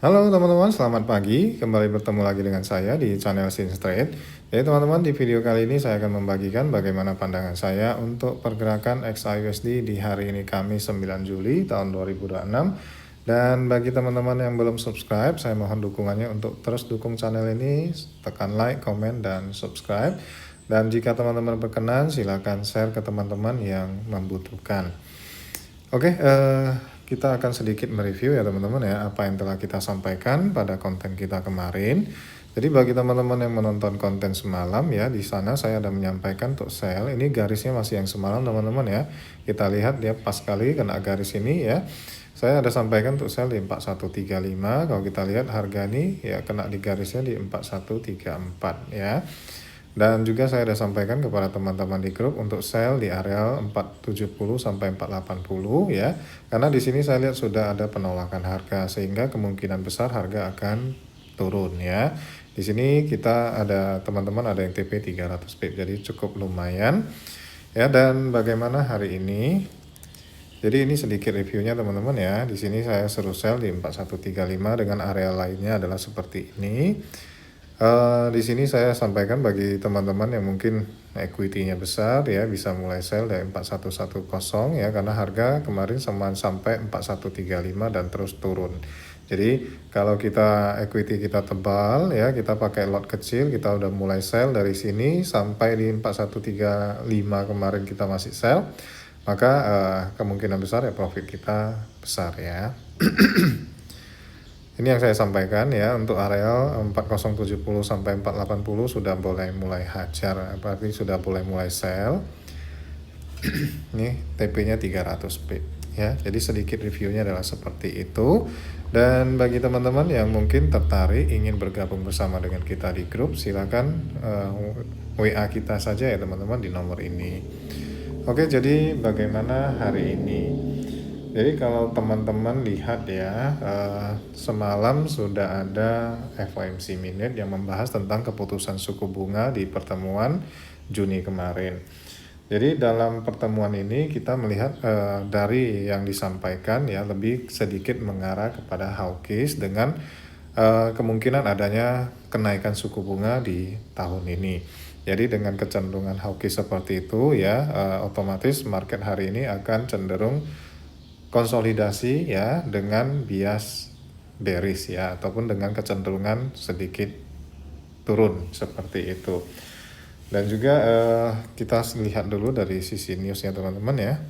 Halo teman-teman, selamat pagi. Kembali bertemu lagi dengan saya di channel Sin Trade. Jadi teman-teman, di video kali ini saya akan membagikan bagaimana pandangan saya untuk pergerakan XAUSD di hari ini Kamis 9 Juli tahun 2026. Dan bagi teman-teman yang belum subscribe, saya mohon dukungannya untuk terus dukung channel ini, tekan like, komen, dan subscribe. Dan jika teman-teman berkenan, silakan share ke teman-teman yang membutuhkan. Oke, kita akan sedikit mereview ya teman-teman ya, apa yang telah kita sampaikan pada konten kita kemarin. Jadi bagi teman-teman yang menonton konten semalam ya, di sana saya ada menyampaikan untuk sell. Ini garisnya masih yang semalam teman-teman ya. Kita lihat dia pas sekali kena garis ini ya. Saya ada sampaikan untuk sell di 4135. Kalau kita lihat harga ini ya kena di garisnya di 4134 ya. Dan juga saya sudah sampaikan kepada teman-teman di grup untuk sell di area 470 sampai 480 ya. Karena di sini saya lihat sudah ada penolakan harga sehingga kemungkinan besar harga akan turun ya. Di sini kita ada teman-teman ada yang TP 300 pip jadi cukup lumayan. Ya, dan bagaimana hari ini? Jadi ini sedikit reviewnya teman-teman ya. Di sini saya suruh sell di 4135 dengan area lainnya adalah seperti ini. Di sini saya sampaikan bagi teman-teman yang mungkin equity-nya besar ya bisa mulai sell dari 4110 ya, karena harga kemarin sampai 4135 dan terus turun. Jadi kalau kita equity kita tebal ya, kita pakai lot kecil, kita udah mulai sell dari sini sampai di 4135 kemarin kita masih sell, maka kemungkinan besar ya profit kita besar ya. Ini yang saya sampaikan ya, untuk areal 4070 sampai 480 sudah mulai hajar, berarti sudah mulai sell. Ini TP-nya 300 pip ya. Jadi sedikit reviewnya adalah seperti itu. Dan bagi teman-teman yang mungkin tertarik ingin bergabung bersama dengan kita di grup, silakan WA kita saja ya teman-teman di nomor ini. Oke, jadi bagaimana hari ini? Jadi kalau teman-teman lihat ya, semalam sudah ada FOMC minute yang membahas tentang keputusan suku bunga di pertemuan Juni kemarin. Jadi dalam pertemuan ini kita melihat dari yang disampaikan ya lebih sedikit mengarah kepada hawkish dengan kemungkinan adanya kenaikan suku bunga di tahun ini. Jadi dengan kecenderungan hawkish seperti itu ya, otomatis market hari ini akan cenderung konsolidasi ya dengan bias bearish ya, ataupun dengan kecenderungan sedikit turun seperti itu. Dan juga kita lihat dulu dari sisi newsnya teman-teman ya.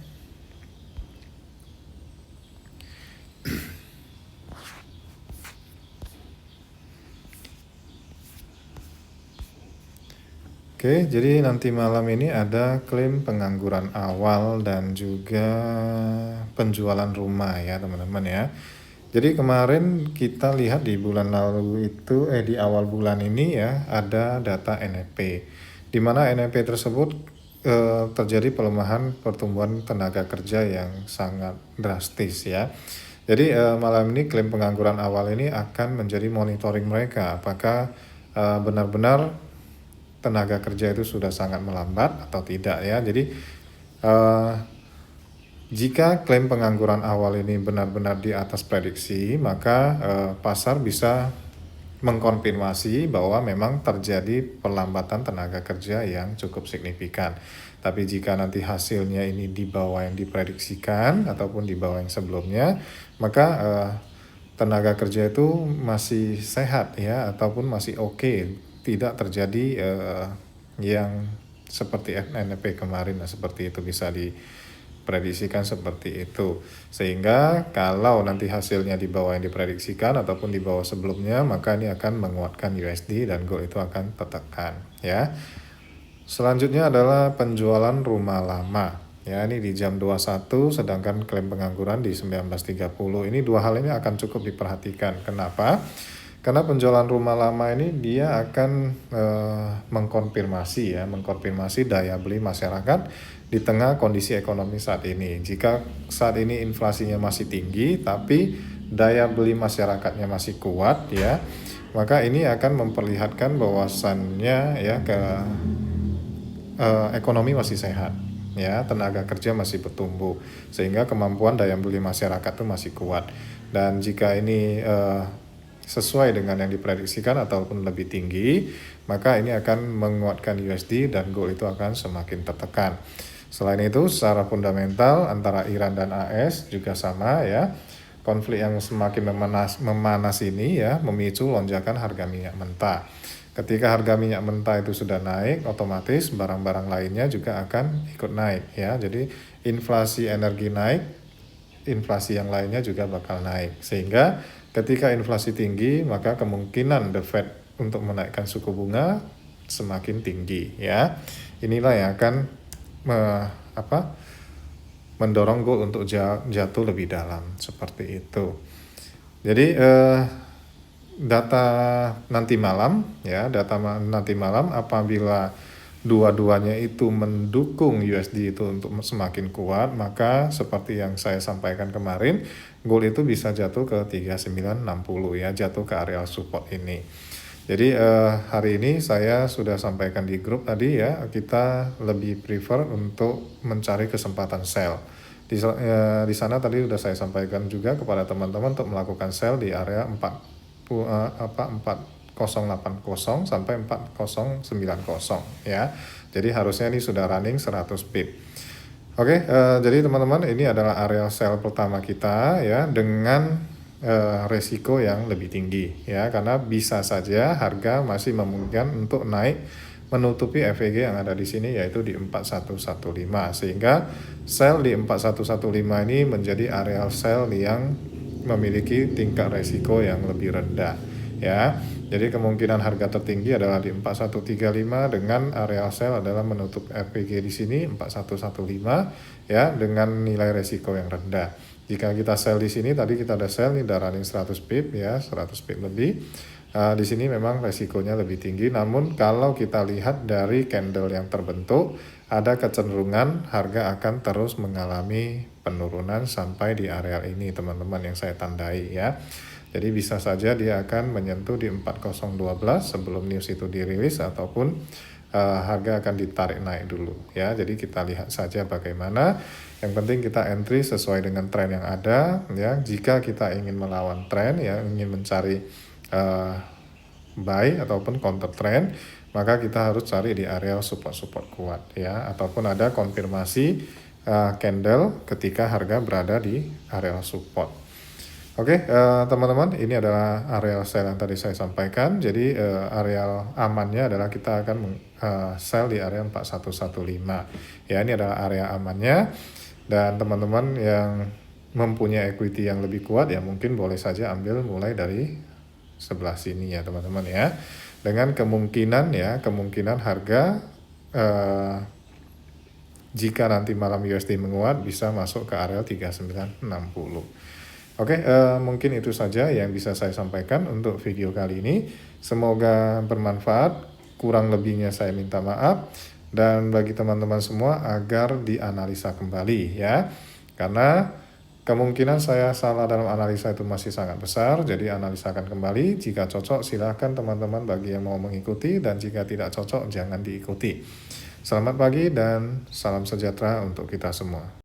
Oke, jadi nanti malam ini ada klaim pengangguran awal dan juga penjualan rumah ya teman-teman ya. Jadi kemarin kita lihat di bulan lalu itu di awal bulan ini ya ada data NFP, di mana NFP tersebut terjadi pelemahan pertumbuhan tenaga kerja yang sangat drastis ya. Jadi malam ini klaim pengangguran awal ini akan menjadi monitoring mereka, apakah benar-benar tenaga kerja itu sudah sangat melambat atau tidak ya. Jadi jika klaim pengangguran awal ini benar-benar di atas prediksi, maka pasar bisa mengkonfirmasi bahwa memang terjadi perlambatan tenaga kerja yang cukup signifikan. Tapi jika nanti hasilnya ini di bawah yang diprediksikan ataupun di bawah yang sebelumnya, maka tenaga kerja itu masih sehat ya, ataupun masih oke. Tidak terjadi yang seperti NFP kemarin, seperti itu bisa diprediksikan seperti itu. Sehingga kalau nanti hasilnya di bawah yang diprediksikan ataupun di bawah sebelumnya, maka ini akan menguatkan USD dan gold itu akan tertekan ya. Selanjutnya adalah penjualan rumah lama ya, ini di jam 21, sedangkan klaim pengangguran di 19.30. Ini dua hal ini akan cukup diperhatikan. Kenapa? Karena penjualan rumah lama ini dia akan mengkonfirmasi daya beli masyarakat di tengah kondisi ekonomi saat ini. Jika saat ini inflasinya masih tinggi tapi daya beli masyarakatnya masih kuat ya, maka ini akan memperlihatkan bahwasannya ya ekonomi masih sehat ya, tenaga kerja masih bertumbuh sehingga kemampuan daya beli masyarakat itu masih kuat. Dan jika ini sesuai dengan yang diprediksikan ataupun lebih tinggi, maka ini akan menguatkan USD dan gold itu akan semakin tertekan. Selain itu, secara fundamental antara Iran dan AS juga sama ya. Konflik yang semakin memanas ini ya memicu lonjakan harga minyak mentah. Ketika harga minyak mentah itu sudah naik, otomatis barang-barang lainnya juga akan ikut naik ya. Jadi inflasi energi naik, inflasi yang lainnya juga bakal naik. Sehingga ketika inflasi tinggi, maka kemungkinan The Fed untuk menaikkan suku bunga semakin tinggi ya. Inilah yang akan mendorong gold untuk jatuh lebih dalam seperti itu. Jadi data nanti malam ya, nanti malam apabila dua-duanya itu mendukung USD itu untuk semakin kuat, maka seperti yang saya sampaikan kemarin, gold itu bisa jatuh ke 3960 ya, jatuh ke area support ini. Jadi hari ini saya sudah sampaikan di grup tadi ya, kita lebih prefer untuk mencari kesempatan sell. Di sana tadi sudah saya sampaikan juga kepada teman-teman untuk melakukan sell di area 4080 sampai 4090 ya. Jadi harusnya ini sudah running 100 pip. Oke, jadi teman-teman ini adalah area sell pertama kita ya dengan resiko yang lebih tinggi ya, karena bisa saja harga masih memungkinkan untuk naik menutupi FEG yang ada di sini yaitu di 4115, sehingga sell di 4115 ini menjadi area sell yang memiliki tingkat resiko yang lebih rendah ya. Jadi kemungkinan harga tertinggi adalah di 4135 dengan area sell adalah menutup FEG di sini 4115 ya dengan nilai resiko yang rendah. Jika kita sell di sini, tadi kita ada sell ini udah running 100 pip ya, 100 pip lebih. Di sini memang resikonya lebih tinggi, namun kalau kita lihat dari candle yang terbentuk, ada kecenderungan harga akan terus mengalami penurunan sampai di area ini teman-teman yang saya tandai ya. Jadi bisa saja dia akan menyentuh di 4012 sebelum news itu dirilis ataupun harga akan ditarik naik dulu ya. Jadi kita lihat saja bagaimana. Yang penting kita entry sesuai dengan tren yang ada ya. Jika kita ingin melawan tren ya, ingin mencari buy ataupun counter trend, maka kita harus cari di area support kuat ya, ataupun ada konfirmasi candle ketika harga berada di area support. Oke, teman-teman, ini adalah area sell yang tadi saya sampaikan. Jadi area amannya adalah kita akan sell di area 4115 ya. Ini adalah area amannya, dan teman-teman yang mempunyai equity yang lebih kuat ya mungkin boleh saja ambil mulai dari sebelah sini ya teman-teman ya, dengan kemungkinan harga jika nanti malam USD menguat bisa masuk ke area 3960. Oke, mungkin itu saja yang bisa saya sampaikan untuk video kali ini. Semoga bermanfaat, kurang lebihnya saya minta maaf, dan bagi teman-teman semua agar dianalisa kembali ya, karena kemungkinan saya salah dalam analisa itu masih sangat besar. Jadi analisakan kembali, jika cocok silahkan teman-teman bagi yang mau mengikuti, dan jika tidak cocok jangan diikuti. Selamat pagi dan salam sejahtera untuk kita semua.